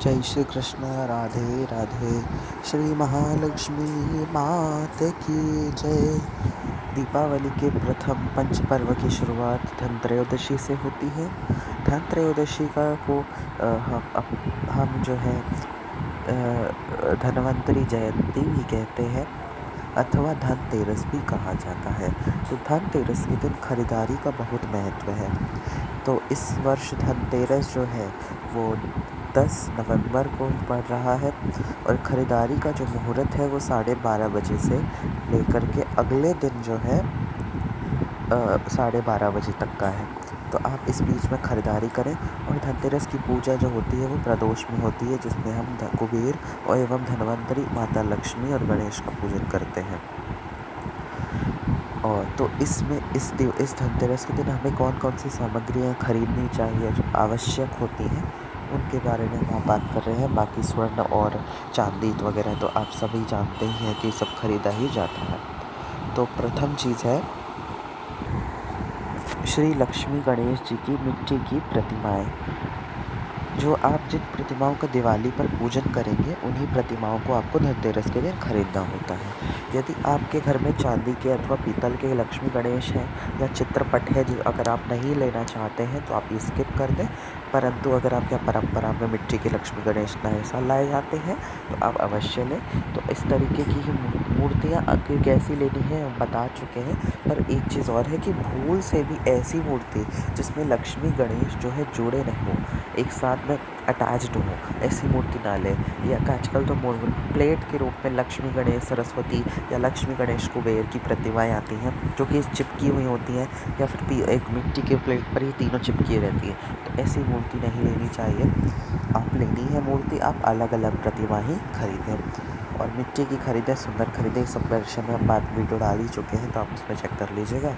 जय श्री कृष्ण। राधे राधे। श्री महालक्ष्मी मात की जय। दीपावली के प्रथम पंच पर्व की शुरुआत धनत्रयोदशी से होती है। धनत्रयोदशी को हम जो है धन्वंतरी जयंती भी कहते हैं अथवा धनतेरस भी कहा जाता है। तो धनतेरस के दिन खरीदारी का बहुत महत्व है। तो इस वर्ष धनतेरस जो है वो 10 नवंबर को पड़ रहा है और ख़रीदारी का जो मुहूर्त है वो 12:30 बजे से लेकर के अगले दिन जो है 12:30 बजे तक का है। तो आप इस बीच में ख़रीदारी करें। और धनतेरस की पूजा जो होती है वो प्रदोष में होती है, जिसमें हम कुबेर और एवं धन्वंतरी, माता लक्ष्मी और गणेश का पूजन करते हैं। और तो इसमें इस धनतेरस के दिन हमें कौन कौन सी सामग्रियाँ खरीदनी चाहिए जो आवश्यक होती हैं, उनके बारे में हम बात कर रहे हैं। बाकी स्वर्ण और चांदी वगैरह तो आप सभी जानते ही हैं कि सब खरीदा ही जाता है। तो प्रथम चीज़ है श्री लक्ष्मी गणेश जी की मिट्टी की प्रतिमाएं। जो आप जिन प्रतिमाओं का दिवाली पर पूजन करेंगे उन्हीं प्रतिमाओं को आपको धनतेरस के दिन खरीदना होता है। यदि आपके घर में चांदी के अथवा पीतल के लक्ष्मी गणेश हैं या चित्रपट है, जो अगर आप नहीं लेना चाहते हैं तो आप ये स्किप कर दें। परंतु अगर आपके परंपरा में मिट्टी के लक्ष्मी गणेश नए साल लाए जाते हैं तो आप अवश्य लें। तो इस तरीके की ही मूर्तियाँ कैसी लेनी है हम बता चुके हैं। पर एक चीज़ और है कि भूल से भी ऐसी मूर्ति जिसमें लक्ष्मी गणेश जो है जुड़े नहीं हो, एक साथ में अटैच्ड हो, ऐसी मूर्ति ना लें। या आजकल तो प्लेट के रूप में लक्ष्मी गणेश सरस्वती या लक्ष्मी गणेश कुबेर की प्रतिमाएं आती हैं जो कि चिपकी हुई होती हैं, या फिर एक मिट्टी के प्लेट पर ही तीनों चिपकी रहती है। तो ऐसी मूर्ति नहीं लेनी चाहिए। आप लेनी है मूर्ति, आप अलग अलग प्रतिमा ही खरीदें। और मिट्टी की खरीदें, सुंदर खरीदें। सब वर्षन में हम बात वीडियो डाल ही चुके हैं, तो आप उसमें चेक कर लीजिएगा।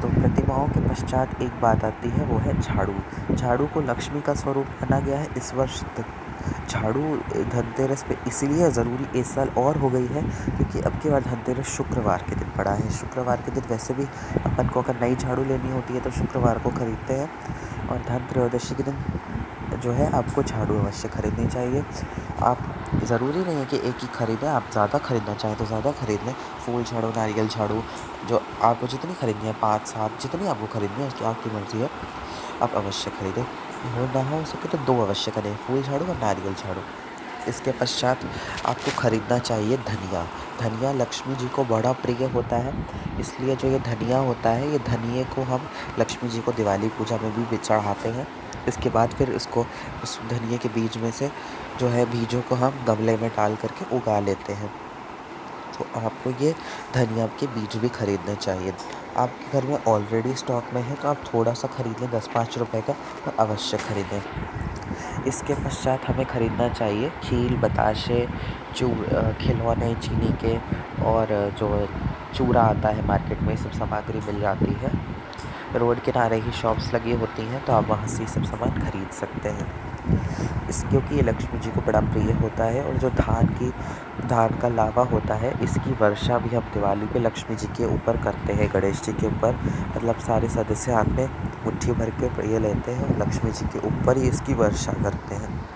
तो प्रतिमाओं के पश्चात एक बात आती है, वो है झाड़ू। झाड़ू को लक्ष्मी का स्वरूप माना गया है। इस वर्ष झाड़ू धनतेरस पे इसलिए ज़रूरी इस साल और हो गई है क्योंकि अब की बार धनतेरस शुक्रवार के दिन पड़ा है। शुक्रवार के दिन वैसे भी अपन को अगर नई झाड़ू लेनी होती है तो शुक्रवार को ख़रीदते हैं। और धनत्रयोदशी के दिन जो है आपको झाड़ू अवश्य खरीदनी चाहिए। आप ज़रूरी नहीं है कि एक ही खरीदें, आप ज़्यादा खरीदना चाहें तो ज़्यादा खरीद लें। फूल झाड़ू, नारियल झाड़ू, जो आपको जितनी खरीदनी है 5-7 जितनी आपको खरीदनी है उसकी आपकी मर्ज़ी है, आप अवश्य खरीदें। ना हो सके तो 2 अवश्य करें, फूल झाड़ू और नारियल झाड़ू। इसके पश्चात आपको खरीदना चाहिए धनिया। धनिया लक्ष्मी जी को बड़ा प्रिय होता है, इसलिए जो ये धनिया होता है, ये धनिये को हम लक्ष्मी जी को दिवाली पूजा में भी चढ़ाते हैं। इसके बाद फिर उसको उस धनिये के बीज में से जो है बीजों को हम गमले में डाल करके उगा लेते हैं। तो आपको ये धनिया के बीज भी खरीदने चाहिए। आपके घर में ऑलरेडी स्टॉक में है तो आप थोड़ा सा खरीद लें, 10-5 रुपए का, तो अवश्य खरीदें। इसके पश्चात हमें ख़रीदना चाहिए खील, बताशे, खिलौने चीनी के, और जो चूरा आता है मार्केट में, सब सामग्री मिल जाती है। रोड किनारे ही शॉप्स लगी होती हैं तो आप वहाँ से सब सामान खरीद सकते हैं। क्योंकि ये लक्ष्मी जी को बड़ा प्रिय होता है। और जो धान का लावा होता है, इसकी वर्षा भी हम दिवाली पे लक्ष्मी जी के ऊपर करते हैं, गणेश जी के ऊपर। मतलब सारे सदस्य हाथ में मुट्ठी भर के ये लेते हैं और लक्ष्मी जी के ऊपर ही इसकी वर्षा करते हैं।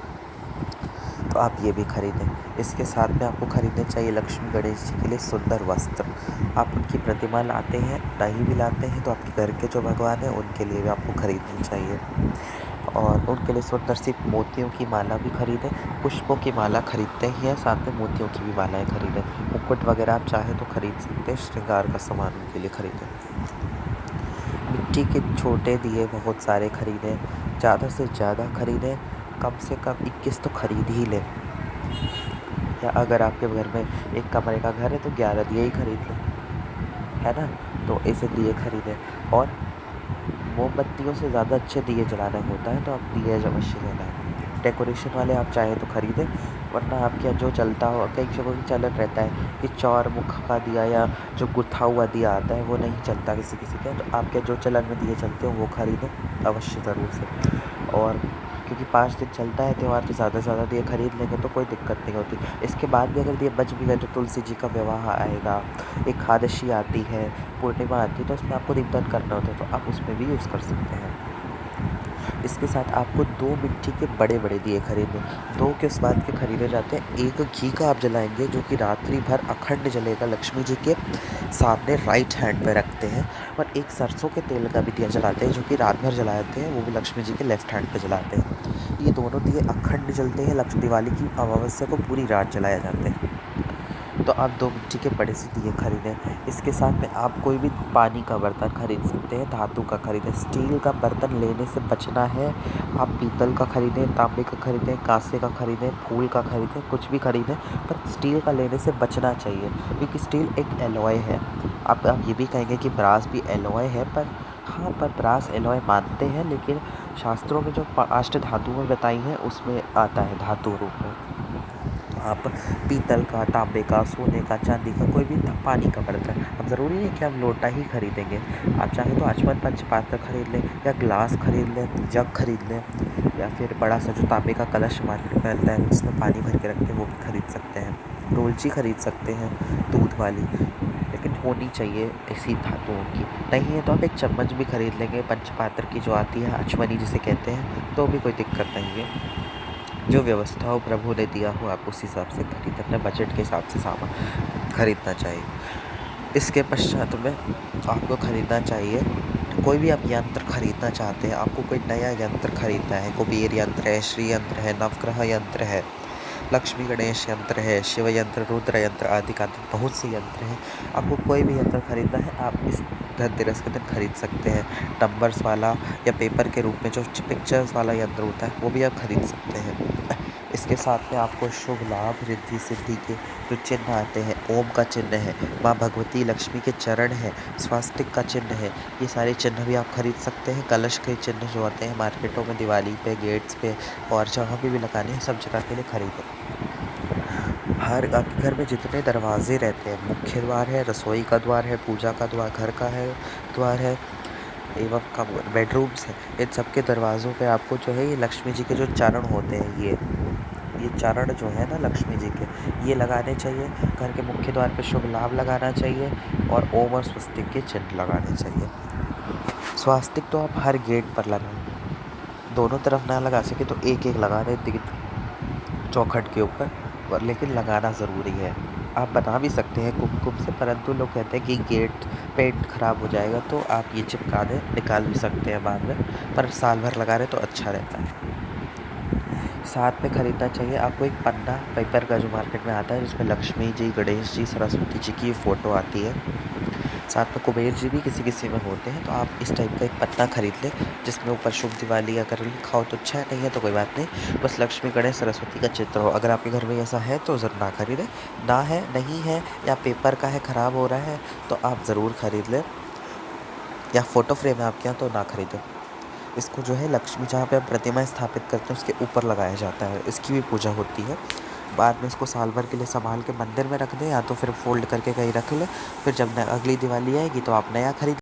तो आप ये भी खरीदें। इसके साथ में आपको खरीदने चाहिए लक्ष्मी गणेश जी के लिए सुंदर वस्त्र। आप उनकी प्रतिमा लाते हैं, नहीं भी लाते हैं तो आपके घर के जो भगवान हैं उनके लिए भी आपको खरीदनी चाहिए। और उनके लिए सुंदर सी मोतियों की माला भी खरीदें। पुष्पों की माला खरीदते ही हैं, साथ में मोतियों की भी मालाएं खरीदें। मुकुट वगैरह आप चाहें तो खरीद सकते हैं, श्रृंगार का सामान उनके लिए खरीदें। मिट्टी के छोटे दिए बहुत सारे खरीदें, ज़्यादा से ज़्यादा खरीदें। कम से कम 21 तो खरीद ही लें। या अगर आपके घर में एक कमरे का घर है तो 11 दिए ही खरीद लें, है ना। तो ऐसे दिए खरीदें। और मोमबत्तियों से ज़्यादा अच्छे दिए जलाना होता है तो आप दिए अवश्य जलाएं। डेकोरेशन वाले आप चाहें तो ख़रीदें, वरना आपके यहाँ जो चलता हो, कई जगहों की चलन रहता है कि चौर मुख का दिया या जो गुथा हुआ दिया आता है वो नहीं चलता किसी किसी के, तो आपके जो चलन में दिए चलते हो वो खरीदें अवश्य ज़रूर से। और क्योंकि 5 दिन चलता है त्यौहार, तो ज़्यादा से ज़्यादा दिए खरीद लेंगे तो कोई दिक्कत नहीं होती। इसके बाद भी अगर दिए बच भी गए तो तुलसी जी का विवाह आएगा, एकादशी आती है, पूर्णिमा आती है, तो उसमें आपको दीपदान करना होता है तो आप उसमें भी यूज़ कर सकते हैं। इसके साथ आपको 2 मिट्टी के बड़े-बड़े दिए खरीदने, 2 किस बात के खरीदे जाते हैं, एक घी का आप जलाएँगे जो कि रात्रि भर अखंड जलेगा, लक्ष्मी जी के सामने राइट हैंड पे रखते हैं, और एक सरसों के तेल का भी दिया जलाते हैं जो कि रात भर जलाते हैं, वो भी लक्ष्मी जी के लेफ्ट हैंड पे जलाते हैं। ये दोनों दिए अखंड जलते हैं, दिवाली की अमावस्या को पूरी रात जलाए जाते हैं। तो आप 2 मिट्टी के बड़े से दिए खरीदें। इसके साथ में आप कोई भी पानी का बर्तन खरीद सकते हैं, धातु का खरीदें। स्टील का बर्तन लेने से बचना है। आप पीतल का खरीदें, तांबे का खरीदें, कांसे का खरीदें, फूल का खरीदें, कुछ भी खरीदें, पर स्टील का लेने से बचना चाहिए, क्योंकि स्टील एक एलॉय है। आप ये भी कहेंगे कि ब्रास भी एलॉय है, पर हाँ, पर ब्रास एलॉय मानते हैं, लेकिन शास्त्रों में जो अष्ट धातुएँ बताई हैं उसमें आता है धातु रूप में। आप पीतल का, तांबे का, सोने का, चांदी का, कोई भी पानी का बर्तन, अब ज़रूरी नहीं कि आप लोटा ही खरीदेंगे। आप चाहें तो आचमन पंचपात्र खरीद लें, या ग्लास खरीद लें, जग खरीद लें, या फिर बड़ा सा जो तांबे का कलश मार्केट में मिलता है उसमें पानी भर के रखते हैं, वो भी खरीद सकते हैं। डोलची खरीद सकते हैं दूध वाली, लेकिन होनी चाहिए इसी धातुओं की। नहीं है तो आप एक चम्मच भी खरीद लेंगे पंचपात्र की, जो आती है अचमनी जिसे कहते हैं, तो भी कोई दिक्कत नहीं है। जो व्यवस्था हो प्रभु ने दिया हो, आप उस हिसाब से खरीद, अपने बजट के हिसाब से सामान खरीदना चाहिए। इसके पश्चात में आपको खरीदना चाहिए, कोई भी आप यंत्र खरीदना चाहते हैं, आपको कोई नया यंत्र खरीदना है, कुबेर यंत्र है, श्री यंत्र है, नवग्रह यंत्र है, लक्ष्मी गणेश यंत्र है, शिव यंत्र, रुद्र यंत्र आदि का बहुत से यंत्र हैं। आपको कोई भी यंत्र खरीदना है, आप इस धनतेरस के दिन खरीद सकते हैं। नंबर्स वाला या पेपर के रूप में जो पिक्चर्स वाला यंत्र होता है, वो भी आप खरीद सकते हैं। इसके साथ में आपको शुभ लाभ, रिद्धि सिद्धि के जो चिन्ह आते हैं, ओम का चिन्ह है, माँ भगवती लक्ष्मी के चरण है, स्वास्तिक का चिन्ह है, ये सारे चिन्ह भी आप खरीद सकते हैं। कलश के चिन्ह जो आते हैं मार्केटों में, दिवाली पे, गेट्स पे, और जहाँ पे भी लगाने हैं, सब जगह के लिए खरीदें। हर आपके घर में जितने दरवाजे रहते हैं, मुख्य द्वार है, रसोई का द्वार है, पूजा का द्वार, घर का है द्वार है, एवं बेडरूम्स हैं, इन सबके दरवाज़ों पे आपको जो है ये लक्ष्मी जी के जो चरण होते हैं, ये चरण जो है ना लक्ष्मी जी के, ये लगाने चाहिए। घर के मुख्य द्वार पे शुभ लाभ लगाना चाहिए, और ओम और स्वस्तिक के चिन्ह लगाने चाहिए। स्वास्तिक तो आप हर गेट पर लगाएं, दोनों तरफ ना लगा सके तो एक एक लगा दें चौखट के ऊपर, लेकिन लगाना ज़रूरी है। आप बना भी सकते हैं कुमकुम से, परंतु लोग कहते हैं कि गेट पेंट ख़राब हो जाएगा, तो आप ये चिपका दें, निकाल भी सकते हैं बाद में, पर साल भर लगा रहे तो अच्छा रहता है। साथ में ख़रीदना चाहिए आपको एक पन्ना पेपर का जो मार्केट में आता है, जिसमें लक्ष्मी जी, गणेश जी, सरस्वती जी की फ़ोटो आती है। साथ में कुबेर जी भी किसी किसी में होते हैं, तो आप इस टाइप का एक पन्ना खरीद लें, जिसमें ऊपर शुभ दिवाली अगर लिखा हो तो अच्छा है, नहीं है तो कोई बात नहीं, बस लक्ष्मी गणेश सरस्वती का चित्र हो। अगर आपके घर में ऐसा है तो ज़रूर ना खरीदें, ना है, नहीं है, या पेपर का है, ख़राब हो रहा है, तो आप ज़रूर खरीद लें, या फ़ोटो फ्रेम है आपके यहाँ तो ना खरीदें। इसको जो है लक्ष्मी जहाँ पे आप प्रतिमा स्थापित करते हैं उसके ऊपर लगाया जाता है, इसकी भी पूजा होती है। बाद में इसको साल भर के लिए संभाल के मंदिर में रख दें, या तो फिर फोल्ड करके कहीं रख लें, फिर जब अगली दिवाली आएगी तो आप नया खरीद